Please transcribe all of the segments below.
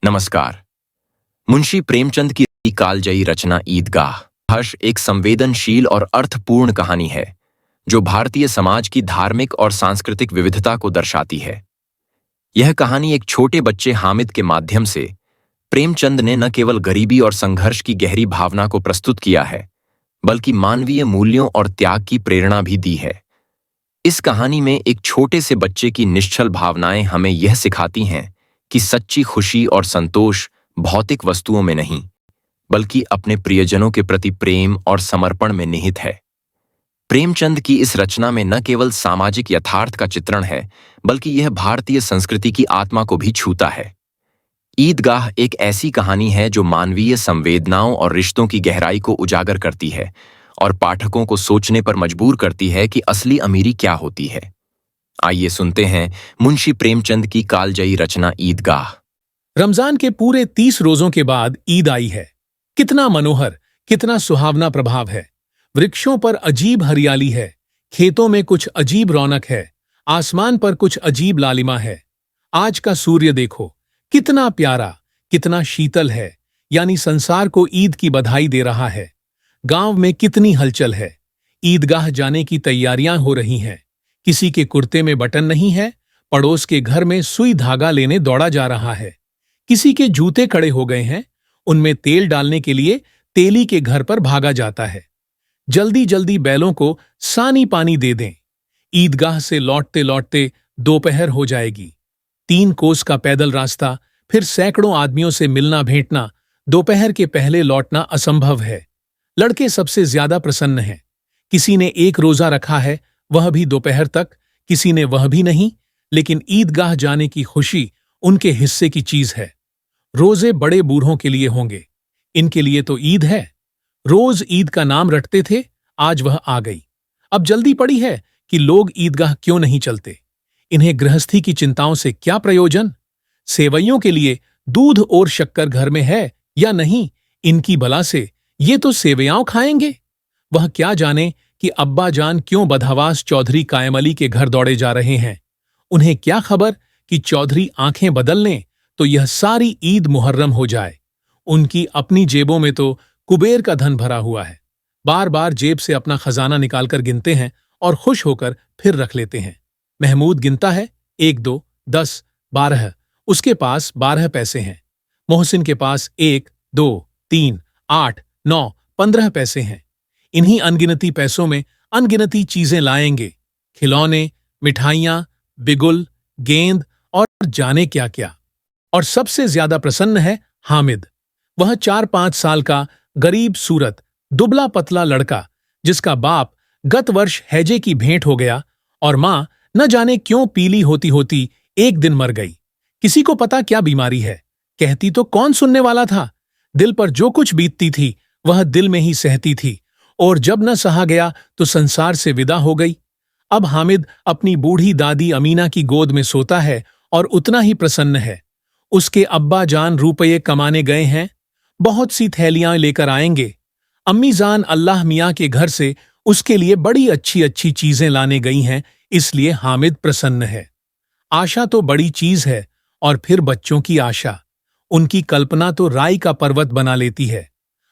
नमस्कार। मुंशी प्रेमचंद की कालजयी रचना ईदगाह हर्ष एक संवेदनशील और अर्थपूर्ण कहानी है जो भारतीय समाज की धार्मिक और सांस्कृतिक विविधता को दर्शाती है। यह कहानी एक छोटे बच्चे हामिद के माध्यम से प्रेमचंद ने न केवल गरीबी और संघर्ष की गहरी भावना को प्रस्तुत किया है, बल्कि मानवीय मूल्यों और त्याग की प्रेरणा भी दी है। इस कहानी में एक छोटे से बच्चे की निश्चल भावनाएं हमें यह सिखाती हैं कि सच्ची खुशी और संतोष भौतिक वस्तुओं में नहीं, बल्कि अपने प्रियजनों के प्रति प्रेम और समर्पण में निहित है। प्रेमचंद की इस रचना में न केवल सामाजिक यथार्थ का चित्रण है, बल्कि यह भारतीय संस्कृति की आत्मा को भी छूता है। ईदगाह एक ऐसी कहानी है जो मानवीय संवेदनाओं और रिश्तों की गहराई को उजागर करती है और पाठकों को सोचने पर मजबूर करती है कि असली अमीरी क्या होती है। आइए सुनते हैं मुंशी प्रेमचंद की कालजयी रचना ईदगाह। रमजान के पूरे 30 रोजों के बाद ईद आई है। कितना मनोहर, कितना सुहावना प्रभाव है। वृक्षों पर अजीब हरियाली है, खेतों में कुछ अजीब रौनक है, आसमान पर कुछ अजीब लालिमा है। आज का सूर्य देखो, कितना प्यारा, कितना शीतल है, यानी संसार को ईद की बधाई दे रहा है। गांव में कितनी हलचल है। ईदगाह जाने की तैयारियां हो रही हैं। किसी के कुर्ते में बटन नहीं है, पड़ोस के घर में सुई धागा लेने दौड़ा जा रहा है। किसी के जूते खड़े हो गए हैं, उनमें तेल डालने के लिए तेली के घर पर भागा जाता है। जल्दी जल्दी बैलों को सानी पानी दे दें। ईदगाह से लौटते लौटते दोपहर हो जाएगी। 3 कोस का पैदल रास्ता, फिर सैकड़ों आदमियों से मिलना भेंटना, दोपहर के पहले लौटना असंभव है। लड़के सबसे ज्यादा प्रसन्न हैं। किसी ने 1 रोजा रखा है, वह भी दोपहर तक, किसी ने वह भी नहीं, लेकिन ईदगाह जाने की खुशी उनके हिस्से की चीज है। रोजे बड़े बूढ़ों के लिए होंगे, इनके लिए तो ईद है। रोज ईद का नाम रटते थे, आज वह आ गई। अब जल्दी पड़ी है कि लोग ईदगाह क्यों नहीं चलते। इन्हें गृहस्थी की चिंताओं से क्या प्रयोजन। सेवैयों के लिए दूध और शक्कर घर में है या नहीं, इनकी बला से ये तो सेवैयां खाएंगे। वह क्या जाने कि अब्बा जान क्यों बदहवास चौधरी कायम अली के घर दौड़े जा रहे हैं। उन्हें क्या खबर कि चौधरी आंखें बदल लें तो यह सारी ईद मुहर्रम हो जाए। उनकी अपनी जेबों में तो कुबेर का धन भरा हुआ है। बार बार जेब से अपना खजाना निकालकर गिनते हैं और खुश होकर फिर रख लेते हैं। महमूद गिनता है, 1 2 10 12, उसके पास 12 पैसे हैं। मोहसिन के पास 1 2 3 8 9 15 पैसे हैं। इन्हीं अनगिनती पैसों में अनगिनती चीजें लाएंगे, खिलौने, मिठाइयां, बिगुल, गेंद और जाने क्या क्या। और सबसे ज्यादा प्रसन्न है हामिद। वह 4-5 साल का गरीब सूरत दुबला पतला लड़का, जिसका बाप गत वर्ष हैजे की भेंट हो गया और मां न जाने क्यों पीली होती होती एक दिन मर गई। किसी को पता क्या बीमारी है, कहती तो कौन सुनने वाला था। दिल पर जो कुछ बीतती थी वह दिल में ही सहती थी, और जब न सहा गया तो संसार से विदा हो गई। अब हामिद अपनी बूढ़ी दादी अमीना की गोद में सोता है और उतना ही प्रसन्न है। उसके अब्बा जान रुपये कमाने गए हैं, बहुत सी थैलियां लेकर आएंगे। अम्मी जान अल्लाह मियाँ के घर से उसके लिए बड़ी अच्छी अच्छी चीजें लाने गई हैं, इसलिए हामिद प्रसन्न है। आशा तो बड़ी चीज है, और फिर बच्चों की आशा। उनकी कल्पना तो राई का पर्वत बना लेती है।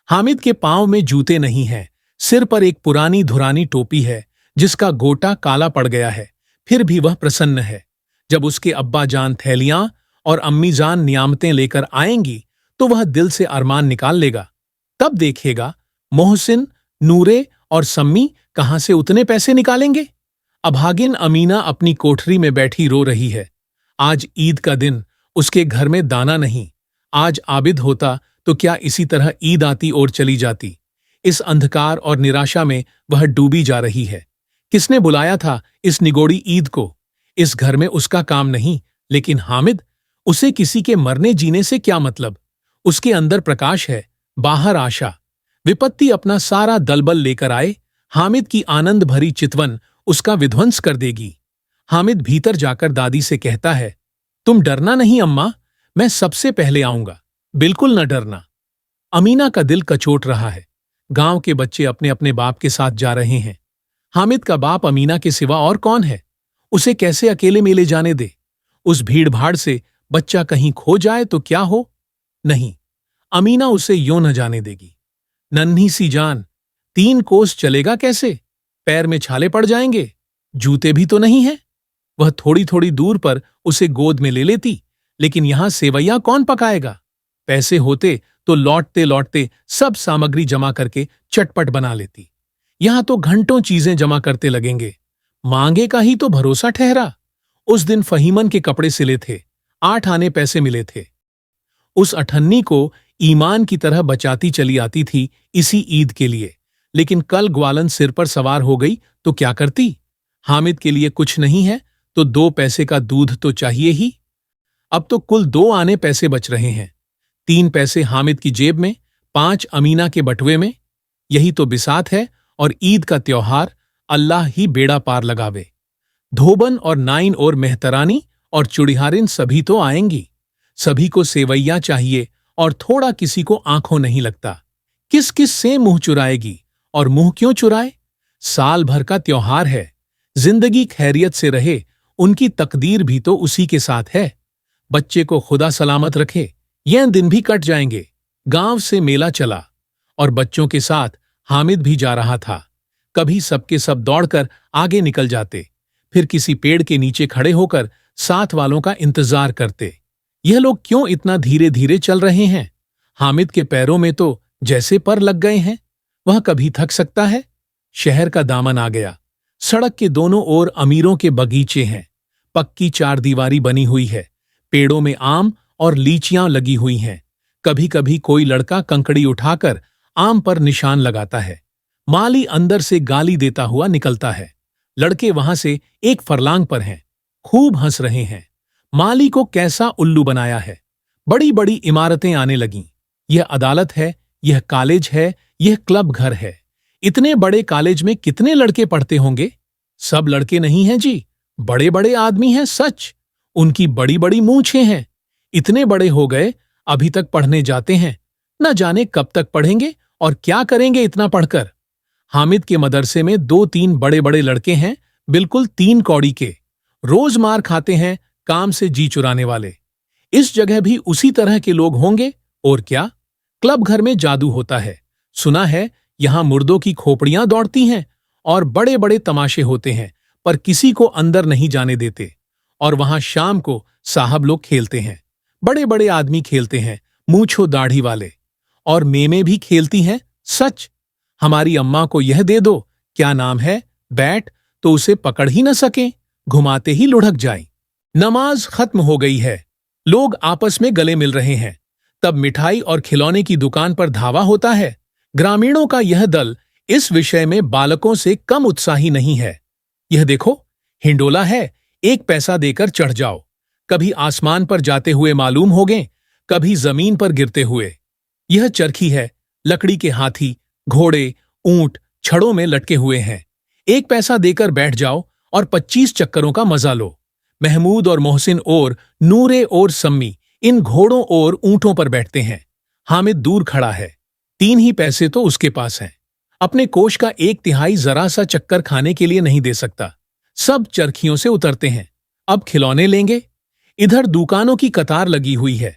हामिद के पांव में जूते नहीं हैं, सिर पर एक पुरानी धुरानी टोपी है जिसका गोटा काला पड़ गया है, फिर भी वह प्रसन्न है। जब उसके अब्बा जान थैलियां और अम्मी जान नियामतें लेकर आएंगी तो वह दिल से अरमान निकाल लेगा। तब देखेगा मोहसिन, नूरे और सम्मी कहां से उतने पैसे निकालेंगे। अभागिन अमीना अपनी कोठरी में बैठी रो रही है। आज ईद का दिन, उसके घर में दाना नहीं। आज आबिद होता तो क्या इसी तरह ईद आती और चली जाती। इस अंधकार और निराशा में वह डूबी जा रही है। किसने बुलाया था इस निगोड़ी ईद को। इस घर में उसका काम नहीं, लेकिन हामिद, उसे किसी के मरने जीने से क्या मतलब। उसके अंदर प्रकाश है, बाहर आशा। विपत्ति अपना सारा दलबल लेकर आए, हामिद की आनंद भरी चितवन उसका विध्वंस कर देगी। हामिद भीतर जाकर दादी से कहता है, तुम डरना नहीं अम्मा, मैं सबसे पहले आऊंगा, बिल्कुल न डरना। अमीना का दिल कचोट रहा है। गांव के बच्चे अपने अपने बाप के साथ जा रहे हैं। हामिद का बाप अमीना के सिवा और कौन है। उसे कैसे अकेले में ले जाने दे। उस भीड़ भाड़ से बच्चा कहीं खो जाए तो क्या हो। नहीं, अमीना उसे यूं न जाने देगी। नन्ही सी जान, 3 कोस चलेगा कैसे? पैर में छाले पड़ जाएंगे, जूते भी तो नहीं है। वह थोड़ी थोड़ी दूर पर उसे गोद में ले लेती, लेकिन यहां सेवैयां कौन पकाएगा? पैसे होते तो लौटते लौटते सब सामग्री जमा करके चटपट बना लेती। यहां तो घंटों चीजें जमा करते लगेंगे। मांगे का ही तो भरोसा ठहरा। उस दिन फहीमन के कपड़े सिले थे, 8 आने पैसे मिले थे। उस अठन्नी को ईमान की तरह बचाती चली आती थी इसी ईद के लिए, लेकिन कल ग्वालन सिर पर सवार हो गई तो क्या करती? हामिद के लिए कुछ नहीं है तो 2 पैसे का दूध तो चाहिए ही। अब तो कुल 2 आने पैसे बच रहे हैं। 3 पैसे हामिद की जेब में, 5 अमीना के बटुए में। यही तो बिसात है और ईद का त्योहार, अल्लाह ही बेड़ा पार लगावे। धोबन और नाइन और मेहतरानी और चुड़िहारिन सभी तो आएंगी। सभी को सेवैयां चाहिए और थोड़ा किसी को आंखों नहीं लगता। किस किस से मुंह चुराएगी, और मुंह क्यों चुराए? साल भर का त्योहार है। जिंदगी खैरियत से रहे, उनकी तकदीर भी तो उसी के साथ है। बच्चे को खुदा सलामत रखे, यह दिन भी कट जाएंगे। गांव से मेला चला और बच्चों के साथ हामिद भी जा रहा था। कभी सबके सब दौड़कर आगे निकल जाते, फिर किसी पेड़ के नीचे खड़े होकर साथ वालों का इंतजार करते। यह लोग क्यों इतना धीरे धीरे चल रहे हैं? हामिद के पैरों में तो जैसे पर लग गए हैं। वह कभी थक सकता है? शहर का दामन आ गया। सड़क के दोनों ओर अमीरों के बगीचे हैं। पक्की 4 दीवारी बनी हुई है। पेड़ों में आम और लीचियां लगी हुई हैं। कभी कभी कोई लड़का कंकड़ी उठाकर आम पर निशान लगाता है। माली अंदर से गाली देता हुआ निकलता है। लड़के वहां से 1 फरलांग पर हैं, खूब हंस रहे हैं। माली को कैसा उल्लू बनाया है। बड़ी बड़ी इमारतें आने लगीं। यह अदालत है, यह कॉलेज है, यह क्लब घर है। इतने बड़े कॉलेज में कितने लड़के पढ़ते होंगे? सब लड़के नहीं हैं जी, बड़े बड़े आदमी हैं सच। उनकी बड़ी बड़ी मूंछें हैं। इतने बड़े हो गए, अभी तक पढ़ने जाते हैं। न जाने कब तक पढ़ेंगे और क्या करेंगे इतना पढ़कर। हामिद के मदरसे में 2-3 बड़े बड़े लड़के हैं, बिल्कुल 3 कौड़ी के। रोज मार खाते हैं, काम से जी चुराने वाले। इस जगह भी उसी तरह के लोग होंगे, और क्या? क्लब घर में जादू होता है। सुना है यहां मुर्दों की खोपड़ियां दौड़ती हैं और बड़े बड़े तमाशे होते हैं, पर किसी को अंदर नहीं जाने देते। और वहां शाम को साहब लोग खेलते हैं। बड़े बड़े आदमी खेलते हैं, मूंछों दाढ़ी वाले। और मेमे भी खेलती हैं सच। हमारी अम्मा को यह दे दो, क्या नाम है, बैट, तो उसे पकड़ ही न सकें, घुमाते ही लुढ़क जाए। नमाज खत्म हो गई है। लोग आपस में गले मिल रहे हैं। तब मिठाई और खिलौने की दुकान पर धावा होता है। ग्रामीणों का यह दल इस विषय में बालकों से कम उत्साही नहीं है। यह देखो, हिंडोला है, 1 पैसा देकर चढ़ जाओ। कभी आसमान पर जाते हुए मालूम होगे, कभी जमीन पर गिरते हुए। यह चरखी है, लकड़ी के हाथी, घोड़े, ऊंट छड़ों में लटके हुए हैं। 1 पैसा देकर बैठ जाओ और 25 चक्करों का मजा लो। महमूद और मोहसिन और नूरे और सम्मी इन घोड़ों और ऊंटों पर बैठते हैं। हामिद दूर खड़ा है। 3 ही पैसे तो उसके पास हैं। अपने कोष का 1/3 जरा सा चक्कर खाने के लिए नहीं दे सकता। सब चरखियों से उतरते हैं। अब खिलौने लेंगे। इधर दुकानों की कतार लगी हुई है।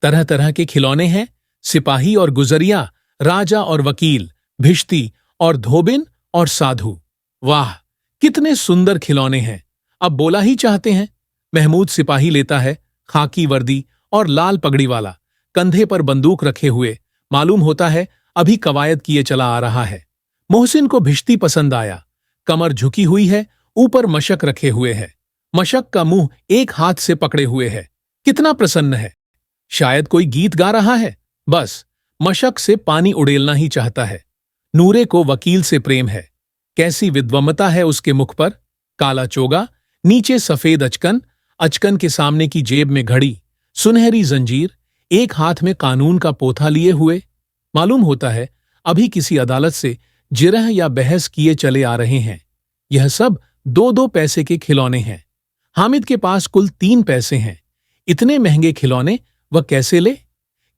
तरह तरह के खिलौने हैं। सिपाही और गुजरिया, राजा और वकील, भिश्ती और धोबिन और साधु। वाह, कितने सुंदर खिलौने हैं। अब बोला ही चाहते हैं। महमूद सिपाही लेता है, खाकी वर्दी और लाल पगड़ी वाला, कंधे पर बंदूक रखे हुए। मालूम होता है अभी कवायद किए चला आ रहा है। मोहसिन को भिश्ती पसंद आया। कमर झुकी हुई है, ऊपर मशक रखे हुए है। मशक का मुंह 1 हाथ से पकड़े हुए है। कितना प्रसन्न है। शायद कोई गीत गा रहा है। बस मशक से पानी उड़ेलना ही चाहता है। नूरे को वकील से प्रेम है। कैसी विद्वमता है उसके मुख पर। काला चोगा, नीचे सफेद अचकन, अचकन के सामने की जेब में घड़ी, सुनहरी जंजीर, 1 हाथ में कानून का पोथा लिए हुए। मालूम होता है अभी किसी अदालत से जिरह या बहस किए चले आ रहे हैं। यह सब 2-2 पैसे के खिलौने हैं। हामिद के पास कुल 3 पैसे हैं। इतने महंगे खिलौने वह कैसे ले?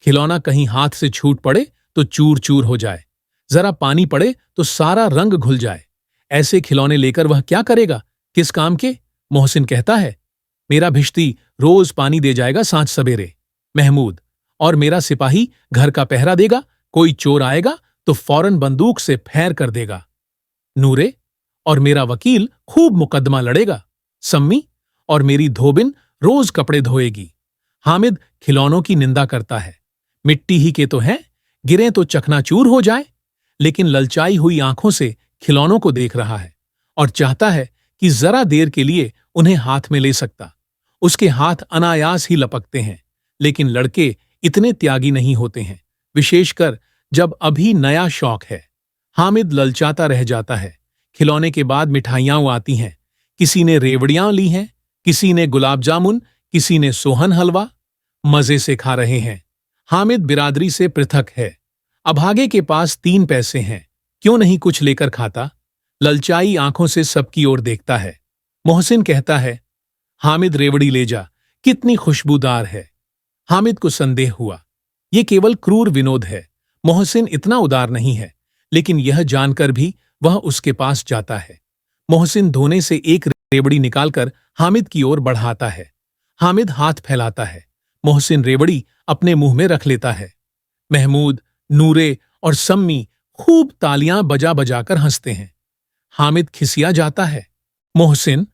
खिलौना कहीं हाथ से छूट पड़े तो चूर चूर हो जाए, जरा पानी पड़े तो सारा रंग घुल जाए। ऐसे खिलौने लेकर वह क्या करेगा, किस काम के? मोहसिन कहता है, मेरा भिश्ती रोज पानी दे जाएगा सांझ सवेरे। महमूद, और मेरा सिपाही घर का पहरा देगा, कोई चोर आएगा तो फौरन बंदूक से फैर कर देगा। नूरे और मेरा वकील खूब मुकदमा लड़ेगा। सम्मी और मेरी धोबिन रोज कपड़े धोएगी। हामिद खिलौनों की निंदा करता है। मिट्टी ही के तो हैं, गिरें तो चकनाचूर हो जाए। लेकिन ललचाई हुई आंखों से खिलौनों को देख रहा है और चाहता है कि जरा देर के लिए उन्हें हाथ में ले सकता। उसके हाथ अनायास ही लपकते हैं, लेकिन लड़के इतने त्यागी नहीं होते हैं, विशेषकर जब अभी नया शौक है। हामिद ललचाता रह जाता है। खिलौने के बाद मिठाइयां आती हैं। किसी ने रेवड़ियां ली हैं, किसी ने गुलाब जामुन, किसी ने सोहन हलवा। मजे से खा रहे हैं। हामिद बिरादरी से पृथक है। अभागे के पास 3 पैसे हैं, क्यों नहीं कुछ लेकर खाता? ललचाई आंखों से सबकी ओर देखता है। मोहसिन कहता है, हामिद रेवड़ी ले जा, कितनी खुशबूदार है। हामिद को संदेह हुआ, ये केवल क्रूर विनोद है। मोहसिन इतना उदार नहीं है, लेकिन यह जानकर भी वह उसके पास जाता है। मोहसिन धोने से एक रेवड़ी निकालकर हामिद की ओर बढ़ाता है। हामिद हाथ फैलाता है। मोहसिन रेवड़ी अपने मुंह में रख लेता है। महमूद, नूरे और सम्मी खूब तालियां बजा बजाकर हंसते हैं। हामिद खिसिया जाता है। मोहसिन,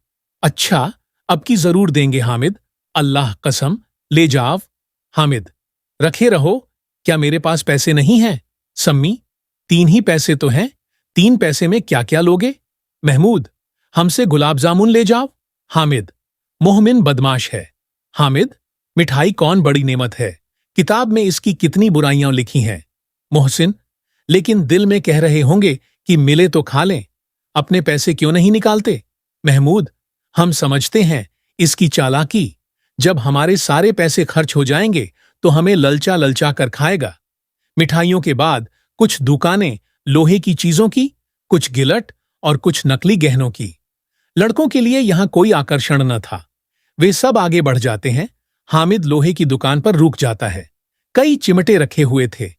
अच्छा, अब की जरूर देंगे हामिद, अल्लाह कसम, ले जाओ। हामिद, रखे रहो, क्या मेरे पास पैसे नहीं हैं? सम्मी, 3 ही पैसे तो हैं, 3 पैसे में क्या क्या लोगे? महमूद, हमसे गुलाब जामुन ले जाओ। हामिद, मोहमिन बदमाश है। हामिद, मिठाई कौन बड़ी नेमत है, किताब में इसकी कितनी बुराइयां लिखी हैं। मोहसिन, लेकिन दिल में कह रहे होंगे कि मिले तो खा लें, अपने पैसे क्यों नहीं निकालते? महमूद, हम समझते हैं इसकी चालाकी, जब हमारे सारे पैसे खर्च हो जाएंगे तो हमें ललचा ललचा कर खाएगा। मिठाइयों के बाद कुछ दुकानें लोहे की चीजों की, कुछ गिलट और कुछ नकली गहनों की। लड़कों के लिए यहां कोई आकर्षण न था। वे सब आगे बढ़ जाते हैं। हामिद लोहे की दुकान पर रुक जाता है। कई चिमटे रखे हुए थे।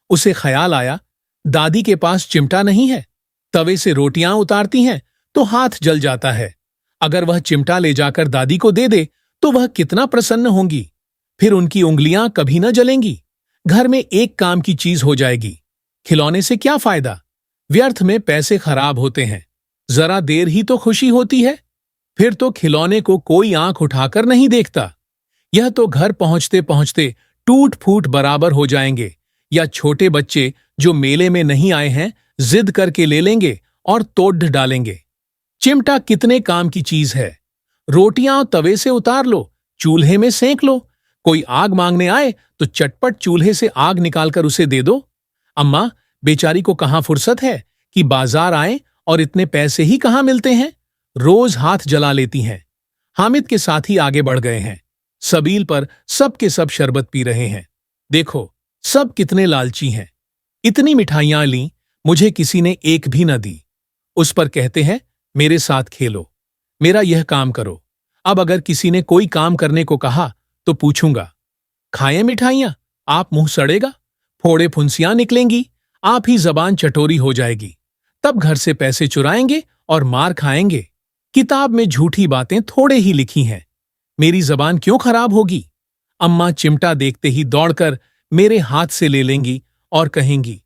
उसे ख्याल आया, दादी के पास चिमटा नहीं है। तवे से रोटियां उतारती हैं तो हाथ जल जाता है। अगर वह चिमटा ले जाकर दादी को दे दे तो वह कितना प्रसन्न होंगी। फिर उनकी उंगलियां कभी न जलेंगी। घर में एक काम की चीज हो जाएगी। खिलौने से क्या फायदा? व्यर्थ में पैसे खराब होते हैं। जरा देर ही तो खुशी होती है, फिर तो खिलौने को कोई आंख उठाकर नहीं देखता। यह तो घर पहुंचते पहुंचते टूट फूट बराबर हो जाएंगे, या छोटे बच्चे जो मेले में नहीं आए हैं जिद करके ले लेंगे और तोड़ डालेंगे। चिमटा कितने काम की चीज है। रोटियां तवे से उतार लो, चूल्हे में सेंक लो। कोई आग मांगने आए तो चटपट चूल्हे से आग निकालकर उसे दे दो। अम्मा बेचारी को कहां फुर्सत है कि बाजार आए, और इतने पैसे ही कहां मिलते हैं। रोज हाथ जला लेती हैं। हामिद के साथी आगे बढ़ गए हैं। सबील पर सब के सब शरबत पी रहे हैं। देखो सब कितने लालची हैं। इतनी मिठाइयां ली, मुझे किसी ने एक भी न दी। उस पर कहते हैं मेरे साथ खेलो, मेरा यह काम करो। अब अगर किसी ने कोई काम करने को कहा तो पूछूंगा, खाएं मिठाइयां? आप मुंह सड़ेगा, फोड़े फुंसियां निकलेंगी, आप ही जबान चटोरी हो जाएगी। तब घर से पैसे चुराएंगे और मार खाएंगे। किताब में झूठी बातें थोड़े ही लिखी हैं, मेरी जबान क्यों खराब होगी? अम्मा चिमटा देखते ही दौड़कर मेरे हाथ से ले लेंगी और कहेंगी,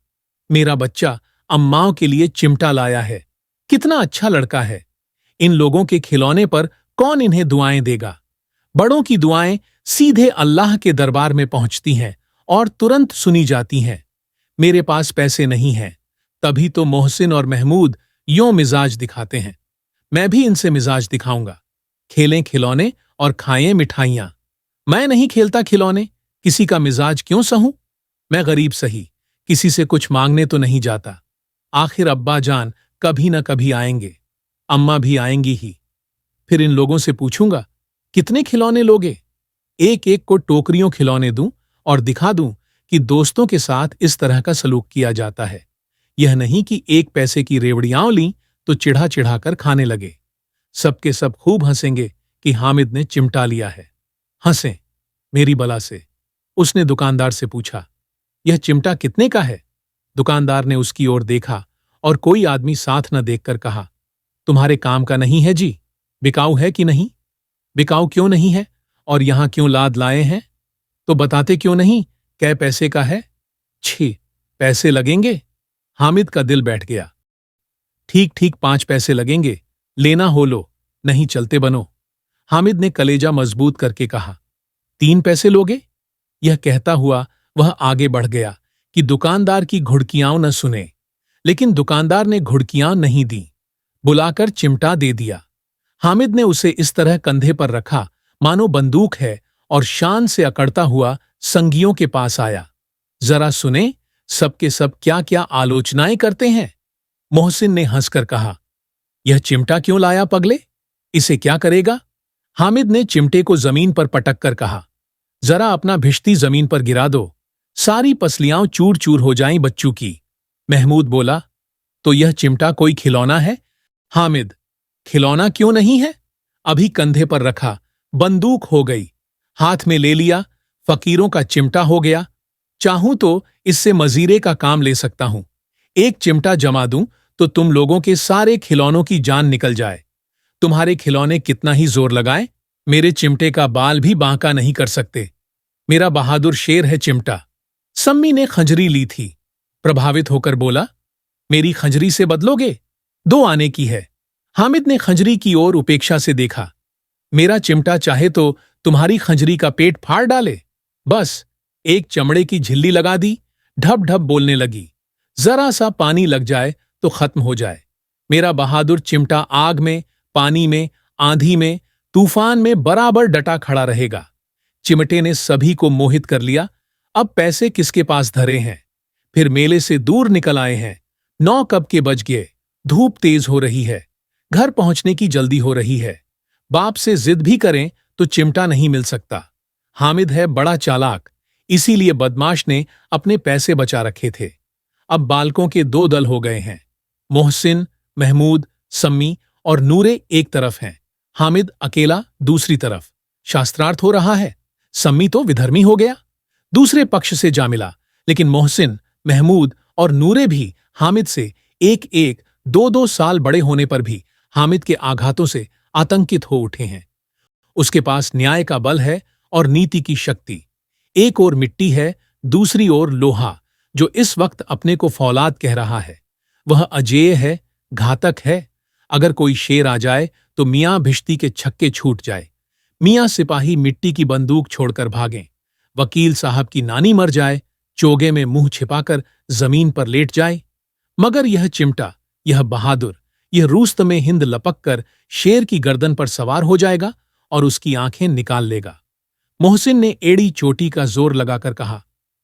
मेरा बच्चा अम्माओं के लिए चिमटा लाया है, कितना अच्छा लड़का है। इन लोगों के खिलौने पर कौन इन्हें दुआएं देगा? बड़ों की दुआएं सीधे अल्लाह के दरबार में पहुंचती हैं और तुरंत सुनी जाती हैं। मेरे पास पैसे नहीं हैं, तभी तो मोहसिन और महमूद यों मिजाज दिखाते हैं। मैं भी इनसे मिजाज दिखाऊंगा। खेलें खिलौने और खाएं मिठाइयां। मैं नहीं खेलता खिलौने, किसी का मिजाज क्यों सहूं? मैं गरीब सही, किसी से कुछ मांगने तो नहीं जाता। आखिर अब्बा जान कभी न कभी आएंगे, अम्मा भी आएंगी ही। फिर इन लोगों से पूछूंगा, कितने खिलौने लोगे? एक एक को टोकरियों खिलौने दूं और दिखा दूं कि दोस्तों के साथ इस तरह का सलूक किया जाता है। यह नहीं कि 1 पैसे की रेवड़ियां ली तो चिढ़ा चिढ़ाकर खाने लगे। सबके सब खूब हंसेंगे कि हामिद ने चिमटा लिया है। हंसें मेरी बला से। उसने दुकानदार से पूछा, यह चिमटा कितने का है? दुकानदार ने उसकी ओर देखा और कोई आदमी साथ न देखकर कहा, तुम्हारे काम का नहीं है जी, बिकाऊ है कि नहीं? बिकाऊ क्यों नहीं है और यहां क्यों लाद लाए हैं? तो बताते क्यों नहीं कै पैसे का है? 6 पैसे लगेंगे? हामिद का दिल बैठ गया। ठीक ठीक 5 पैसे लगेंगे, लेना हो लो, नहीं चलते बनो। हामिद ने कलेजा मजबूत करके कहा। 3 पैसे लोगे? यह कहता हुआ वह आगे बढ़ गया कि दुकानदार की घुड़कियां न सुने, लेकिन दुकानदार ने घुड़कियां नहीं दी, बुलाकर चिमटा दे दिया। हामिद ने उसे इस तरह कंधे पर रखा मानो बंदूक है और शान से अकड़ता हुआ संगियों के पास आया। जरा सुने, सबके सब क्या क्या आलोचनाएं करते हैं। मोहसिन ने हंसकर कहा, यह चिमटा क्यों लाया पगले? इसे क्या करेगा? हामिद ने चिमटे को जमीन पर पटक कर कहा, जरा अपना भिश्ती जमीन पर गिरा दो, सारी पसलियां चूर चूर हो जाएं बच्चों की। महमूद बोला, तो यह चिमटा कोई खिलौना है? हामिद, खिलौना क्यों नहीं है? अभी कंधे पर रखा, बंदूक हो गई, हाथ में ले लिया, फकीरों का चिमटा हो गया। चाहूं तो इससे मजीरे का काम ले सकता हूं। एक चिमटा जमा दूं तो तुम लोगों के सारे खिलौनों की जान निकल जाए। तुम्हारे खिलौने कितना ही जोर लगाए, मेरे चिमटे का बाल भी बांका नहीं कर सकते। मेरा बहादुर शेर है चिमटा। सम्मी ने खंजरी ली थी, प्रभावित होकर बोला, मेरी खंजरी से बदलोगे? 2 आने की है। हामिद ने खंजरी की ओर उपेक्षा से देखा। मेरा चिमटा चाहे तो तुम्हारी खंजरी का पेट फाड़ डाले। बस एक चमड़े की झिल्ली लगा दी, ढप ढप बोलने लगी। जरा सा पानी लग जाए तो खत्म हो जाए। मेरा बहादुर चिमटा आग में, पानी में, आंधी में, तूफान में बराबर डटा खड़ा रहेगा। चिमटे ने सभी को मोहित कर लिया। अब पैसे किसके पास धरे हैं? फिर मेले से दूर निकल आए हैं। 9 कब के बज गए, धूप तेज हो रही है, घर पहुंचने की जल्दी हो रही है। बाप से जिद भी करें तो चिमटा नहीं मिल सकता। हामिद है बड़ा चालाक, इसीलिए बदमाश ने अपने पैसे बचा रखे थे। अब बालकों के 2 दल हो गए हैं। मोहसिन, महमूद, सम्मी और नूरे एक तरफ हैं, हामिद अकेला दूसरी तरफ। शास्त्रार्थ हो रहा है। सम्मी तो विधर्मी हो गया, दूसरे पक्ष से जा मिला, लेकिन मोहसिन, महमूद और नूरे भी हामिद से 1-1, 2-2 साल बड़े होने पर भी हामिद के आघातों से आतंकित हो उठे हैं। उसके पास न्याय का बल है और नीति की शक्ति। एक ओर मिट्टी है, दूसरी ओर लोहा, जो इस वक्त अपने को फौलाद कह रहा है। वह अजेय है, घातक है। अगर कोई शेर आ जाए तो मियां भिश्ती के छक्के छूट जाए, मियां सिपाही मिट्टी की बंदूक छोड़कर भागें, वकील साहब की नानी मर जाए, चोगे में मुंह छिपाकर जमीन पर लेट जाए। मगर यह चिमटा, यह बहादुर, यह रूस्तमे हिंद लपक कर शेर की गर्दन पर सवार हो जाएगा और उसकी आंखें निकाल लेगा। मोहसिन ने एड़ी चोटी का जोर लगाकर कहा,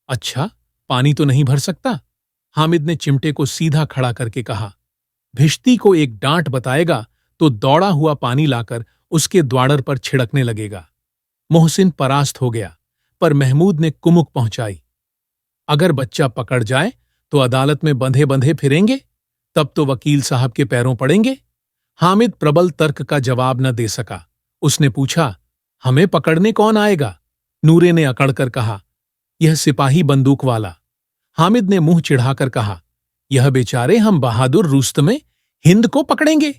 अच्छा, पानी तो नहीं भर सकता? हामिद ने चिमटे को सीधा खड़ा करके कहा, भिश्ती को एक डांट बताएगा तो दौड़ा हुआ पानी लाकर उसके द्वाड़र पर छिड़कने लगेगा। मोहसिन परास्त हो गया, पर महमूद ने कुमुक पहुंचाई। अगर बच्चा पकड़ जाए तो अदालत में बंधे बंधे फिरेंगे, तब तो वकील साहब के पैरों पड़ेंगे। हामिद प्रबल तर्क का जवाब न दे सका। उसने पूछा, हमें पकड़ने कौन आएगा? नूरे ने अकड़कर कहा, यह सिपाही बंदूक वाला। हामिद ने मुंह चिढ़ाकर कहा, यह बेचारे हम बहादुर रुस्तमे हिंद को पकड़ेंगे।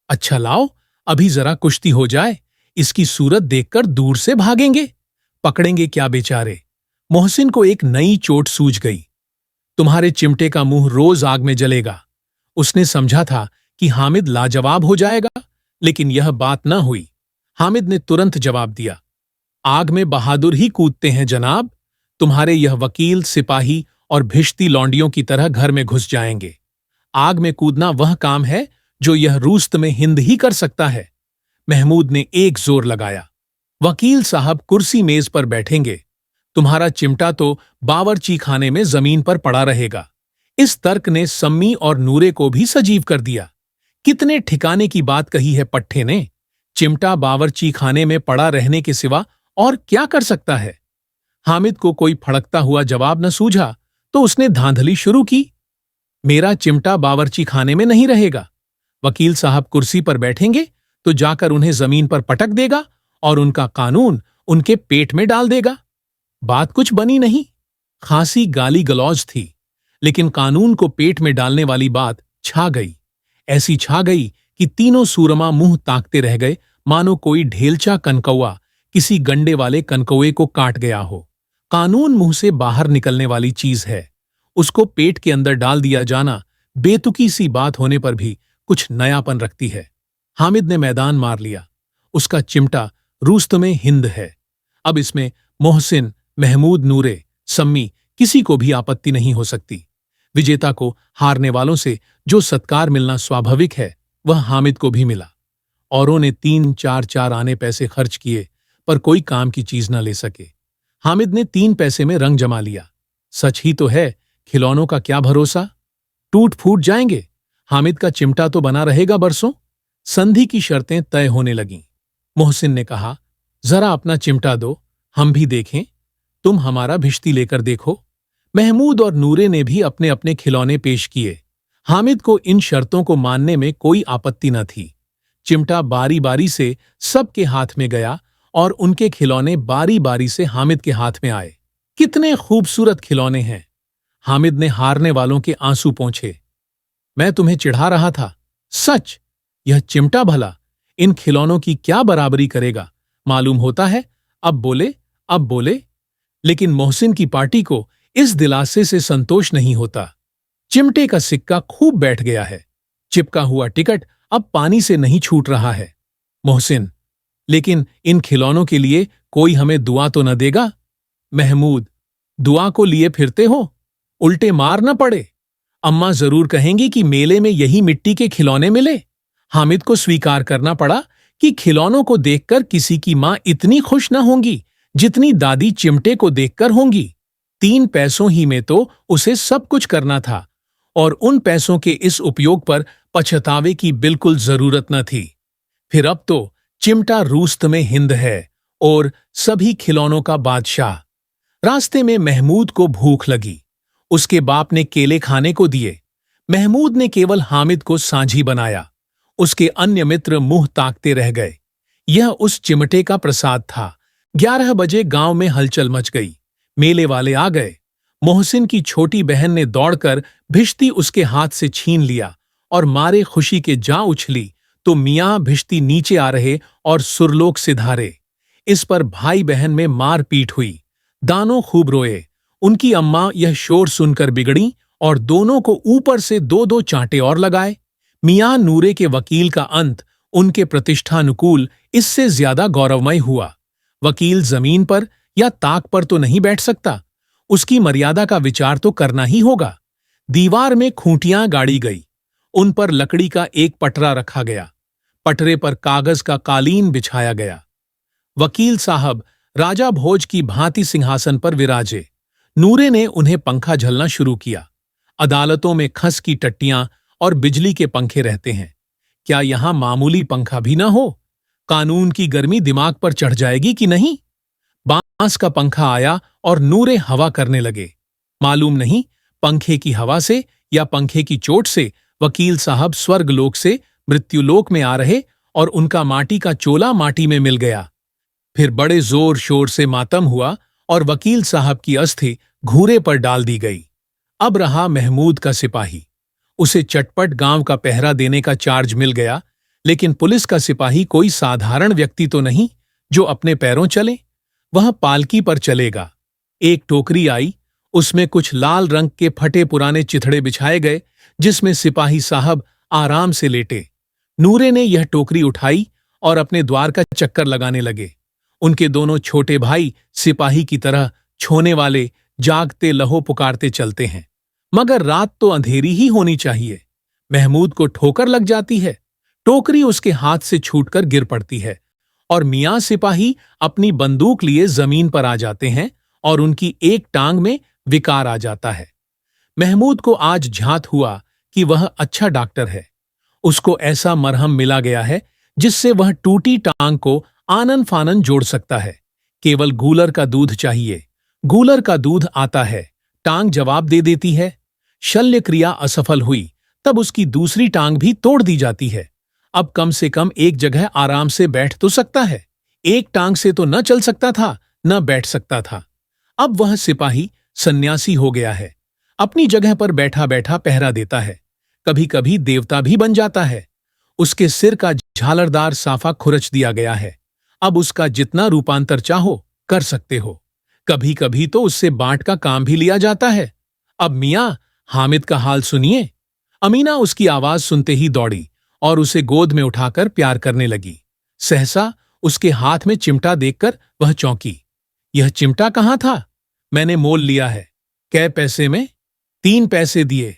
अच्छा लाओ, अभी जरा कुश्ती हो जाए, इसकी सूरत देखकर दूर से भागेंगे। पकड़ेंगे क्या बेचारे? मोहसिन को एक नई चोट सूझ गई। तुम्हारे चिमटे का मुंह रोज आग में जलेगा। उसने समझा था कि हामिद लाजवाब हो जाएगा, लेकिन यह बात न हुई। हामिद ने तुरंत जवाब दिया, आग में बहादुर ही कूदते हैं जनाब। तुम्हारे यह वकील, सिपाही और भिश्ती लौंडियों की तरह घर में घुस जाएंगे। आग में कूदना वह काम है जो यह रूस्तमे हिंद ही कर सकता है। महमूद ने एक जोर लगाया, वकील साहब कुर्सी मेज पर बैठेंगे, तुम्हारा चिमटा तो बावर्ची खाने में जमीन पर पड़ा रहेगा। इस तर्क ने सम्मी और नूरे को भी सजीव कर दिया। कितने ठिकाने की बात कही है पट्टे ने। चिमटा बावर्ची खाने में पड़ा रहने के सिवा और क्या कर सकता है? हामिद को कोई फड़कता हुआ जवाब न सूझा तो उसने धांधली शुरू की, मेरा चिमटा बावर्ची खाने में नहीं रहेगा। वकील साहब कुर्सी पर बैठेंगे तो जाकर उन्हें जमीन पर पटक देगा और उनका कानून उनके पेट में डाल देगा। बात कुछ बनी नहीं, खासी गाली गलौज थी, लेकिन कानून को पेट में डालने वाली बात छा गई। ऐसी छा गई कि तीनों सूरमा मुंह ताकते रह गए, मानो कोई ढेलचा कनकौआ किसी गंडे वाले कनकौए को काट गया हो। कानून मुंह से बाहर निकलने वाली चीज है। उसको पेट के अंदर डाल दिया जाना बेतुकी सी बात होने पर भी कुछ नयापन रखती है। हामिद ने मैदान मार लिया। उसका चिमटा रुस्तमे हिंद है। अब इसमें मोहसिन, महमूद, नूरे, सम्मी किसी को भी आपत्ति नहीं हो सकती। विजेता को हारने वालों से जो सत्कार मिलना स्वाभाविक है, वह हामिद को भी मिला। औरों ने 3-4 आने पैसे खर्च किए, पर कोई काम की चीज न ले सके। हामिद ने 3 पैसे में रंग जमा लिया। सच ही तो है, खिलौनों का क्या भरोसा, टूट फूट जाएंगे। हामिद का चिमटा तो बना रहेगा बरसों। संधि की शर्तें तय होने लगीं। मोहसिन ने कहा, जरा अपना चिमटा दो, हम भी देखें। तुम हमारा भिश्ती लेकर देखो। महमूद और नूरे ने भी अपने अपने खिलौने पेश किए। हामिद को इन शर्तों को मानने में कोई आपत्ति न थी। चिमटा बारी बारी से सबके हाथ में गया और उनके खिलौने बारी बारी से हामिद के हाथ में आए। कितने खूबसूरत खिलौने हैं। हामिद ने हारने वालों के आंसू पोंछे। मैं तुम्हें चिढ़ा रहा था। सच, यह चिमटा भला इन खिलौनों की क्या बराबरी करेगा, मालूम होता है। अब बोले। लेकिन मोहसिन की पार्टी को इस दिलासे से संतोष नहीं होता। चिमटे का सिक्का खूब बैठ गया है। चिपका हुआ टिकट अब पानी से नहीं छूट रहा है। मोहसिन, लेकिन इन खिलौनों के लिए कोई हमें दुआ तो न देगा? महमूद, दुआ को लिए फिरते हो, उल्टे मार न पड़े। अम्मा जरूर कहेंगी कि मेले में यही मिट्टी के खिलौने मिले। हामिद को स्वीकार करना पड़ा कि खिलौनों को देखकर किसी की मां इतनी खुश न होंगी जितनी दादी चिमटे को देखकर होंगी। 3 पैसों ही में तो उसे सब कुछ करना था और उन पैसों के इस उपयोग पर पछतावे की बिल्कुल जरूरत न थी। फिर अब तो चिमटा रुस्तमे हिंद है और सभी खिलौनों का बादशाह। रास्ते में महमूद को भूख लगी। उसके बाप ने केले खाने को दिए। महमूद ने केवल हामिद को सांझी बनाया। उसके अन्य मित्र मुंह ताकते रह गए। यह उस चिमटे का प्रसाद था। 11 बजे गांव में हलचल मच गई। मेले वाले आ गए। मोहसिन की छोटी बहन ने दौड़कर भिश्ती उसके हाथ से छीन लिया और मारे खुशी के जा उछली तो मियां भिश्ती नीचे आ रहे और सुरलोक सिधारे। इस पर भाई बहन में मार पीट हुई। दानों खूब रोए। उनकी अम्मा यह शोर सुनकर बिगड़ी और दोनों को ऊपर से 2-2 चांटे और लगाए। मियां नूरे के वकील का अंत उनके प्रतिष्ठानुकूल इससे ज्यादा गौरवमय हुआ। वकील जमीन पर या ताक पर तो नहीं बैठ सकता। उसकी मर्यादा का विचार तो करना ही होगा। दीवार में खूंटियां गाड़ी गई। उन पर लकड़ी का एक पटरा रखा गया। पटरे पर कागज का कालीन बिछाया गया। वकील साहब राजा भोज की भांति सिंहासन पर विराजे। नूरे ने उन्हें पंखा झलना शुरू किया। अदालतों में खस की टट्टियां और बिजली के पंखे रहते हैं, क्या यहां मामूली पंखा भी ना हो? कानून की गर्मी दिमाग पर चढ़ जाएगी कि नहीं? बांस का पंखा आया और नूरे हवा करने लगे। मालूम नहीं पंखे की हवा से या पंखे की चोट से वकील साहब स्वर्गलोक से मृत्युलोक में आ रहे और उनका माटी का चोला माटी में मिल गया। फिर बड़े जोर शोर से मातम हुआ और वकील साहब की अस्थि घूरे पर डाल दी गई। अब रहा महमूद का सिपाही। उसे चटपट गांव का पहरा देने का चार्ज मिल गया, लेकिन पुलिस का सिपाही कोई साधारण व्यक्ति तो नहीं जो अपने पैरों चले। वह पालकी पर चलेगा। एक टोकरी आई, उसमें कुछ लाल रंग के फटे पुराने चिथड़े बिछाए गए जिसमें सिपाही साहब आराम से लेटे। नूरे ने यह टोकरी उठाई और अपने द्वार का चक्कर लगाने लगे। उनके दोनों छोटे भाई सिपाही की तरह छोने वाले जागते लहो पुकारते चलते हैं, मगर रात तो अंधेरी ही होनी चाहिए। महमूद को ठोकर लग जाती है। टोकरी उसके हाथ से छूटकर गिर पड़ती है और मियां सिपाही अपनी बंदूक लिए जमीन पर आ जाते हैं और उनकी एक टांग में विकार आ जाता है। महमूद को आज झात हुआ कि वह अच्छा डॉक्टर है। उसको ऐसा मरहम मिला गया है जिससे वह टूटी टांग को आनन फानन जोड़ सकता है। केवल गूलर का दूध चाहिए। गूलर का दूध आता है, टांग जवाब दे देती है। शल्य क्रिया असफल हुई तब उसकी दूसरी टांग भी तोड़ दी जाती है। अब कम से कम एक जगह आराम से बैठ तो सकता है। एक टांग से तो न चल सकता था, न बैठ सकता था। अब वह सिपाही सन्यासी हो गया है। अपनी जगह पर बैठा बैठा पहरा देता है। कभी कभी देवता भी बन जाता है। उसके सिर का झालरदार साफा खुरच दिया गया है। अब उसका जितना रूपांतर चाहो कर सकते हो। कभी कभी तो उससे बाट का काम भी लिया जाता है। अब मियां, हामिद का हाल सुनिए। अमीना उसकी आवाज सुनते ही दौड़ी और उसे गोद में उठाकर प्यार करने लगी। सहसा उसके हाथ में चिमटा देखकर वह चौंकी। यह चिमटा कहाँ था? मैंने मोल लिया है। कै पैसे में? 3 पैसे दिए।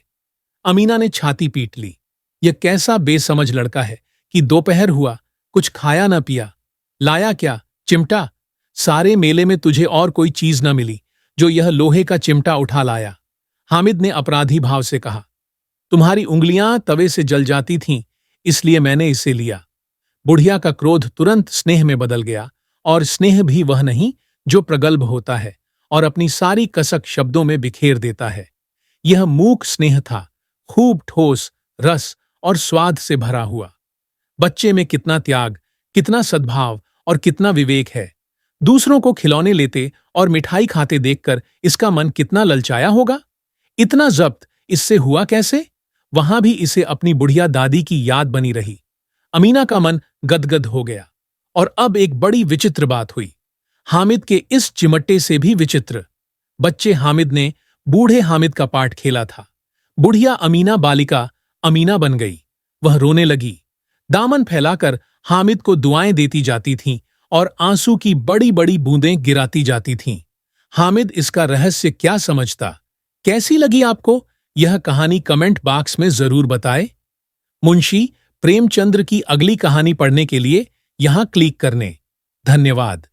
अमीना ने छाती पीट ली। यह कैसा बेसमझ लड़का है कि दोपहर हुआ, कुछ खाया न पिया। लाया क्या? चिमटा। सारे मेले में तुझे और कोई चीज न मिली जो यह लोहे का चिमटा उठा लाया। हामिद ने अपराधी भाव से कहा। तुम्हारी उंगलियां तवे से जल जाती थीं, इसलिए मैंने इसे लिया। बुढ़िया का क्रोध तुरंत स्नेह में बदल गया, और स्नेह भी वह नहीं जो प्रगल्भ होता है और अपनी सारी कसक शब्दों में बिखेर देता है। यह मूक स्नेह था, खूब ठोस, रस और स्वाद से भरा हुआ। बच्चे में कितना त्याग, कितना सद्भाव और कितना विवेक है। दूसरों को खिलौने लेते और मिठाई खाते देखकर इसका मन कितना ललचाया होगा। इतना जब्त इससे हुआ कैसे? वहां भी इसे अपनी बुढ़िया दादी की याद बनी रही। अमीना का मन गदगद हो गया। और अब एक बड़ी विचित्र बात हुई। हामिद के इस चिमटे से भी विचित्र। बच्चे हामिद ने बूढ़े हामिद का पाठ खेला था। बुढ़िया अमीना बालिका अमीना बन गई। वह रोने लगी, दामन फैलाकर हामिद को दुआएं देती जाती थीं और आंसू की बड़ी बड़ी बूंदें गिराती जाती थीं। हामिद इसका रहस्य क्या समझता? कैसी लगी आपको यह कहानी? कमेंट बॉक्स में जरूर बताएं। मुंशी प्रेमचंद्र की अगली कहानी पढ़ने के लिए यहां क्लिक करने। धन्यवाद।